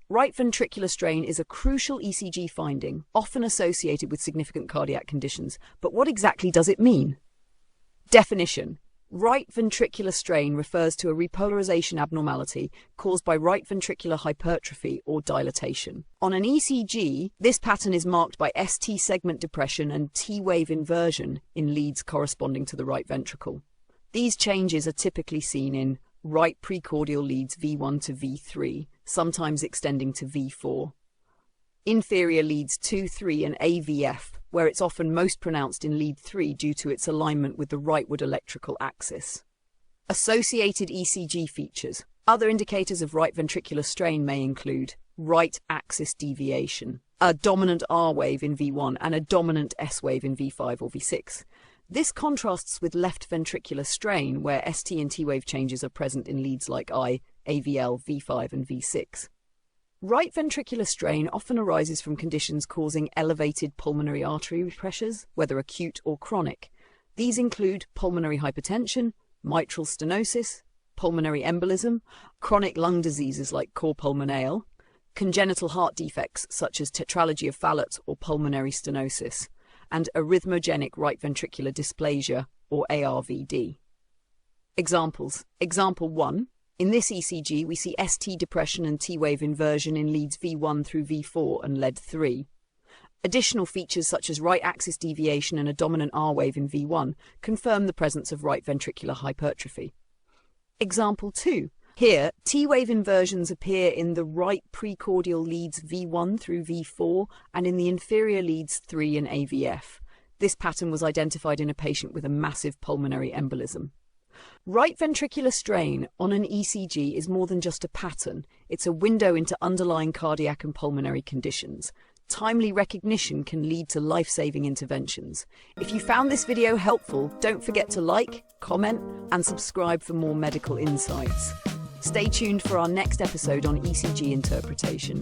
Right ventricular strain is a crucial ECG finding, often associated with significant cardiac conditions. But what exactly does it mean? Definition. Right ventricular strain refers to a repolarization abnormality caused by right ventricular hypertrophy or dilatation. On an ECG, this pattern is marked by ST segment depression and T-wave inversion in leads corresponding to the right ventricle. These changes are typically seen in right precordial leads V1 to V3, sometimes extending to V4. Inferior leads 2, 3 and AVF, where it's often most pronounced in lead 3 due to its alignment with the rightward electrical axis. Associated ECG features. Other indicators of right ventricular strain may include right axis deviation, a dominant R wave in V1 and a dominant S wave in V5 or V6. This contrasts with left ventricular strain, where ST and T-wave changes are present in leads like I, AVL, V5 and V6. Right ventricular strain often arises from conditions causing elevated pulmonary artery pressures, whether acute or chronic. These include pulmonary hypertension, mitral stenosis, pulmonary embolism, chronic lung diseases like cor pulmonale, congenital heart defects such as tetralogy of Fallot or pulmonary stenosis, and arrhythmogenic right ventricular dysplasia or ARVD. Examples. Example 1. In this ECG, we see ST depression and T-wave inversion in leads V1 through V4 and lead 3. Additional features such as right axis deviation and a dominant R wave in V1 confirm the presence of right ventricular hypertrophy. Example 2. Here, T-wave inversions appear in the right precordial leads V1 through V4 and in the inferior leads 3 and AVF. This pattern was identified in a patient with a massive pulmonary embolism. Right ventricular strain on an ECG is more than just a pattern. It's a window into underlying cardiac and pulmonary conditions. Timely recognition can lead to life-saving interventions. If you found this video helpful, don't forget to like, comment, and subscribe for more medical insights. Stay tuned for our next episode on ECG interpretation.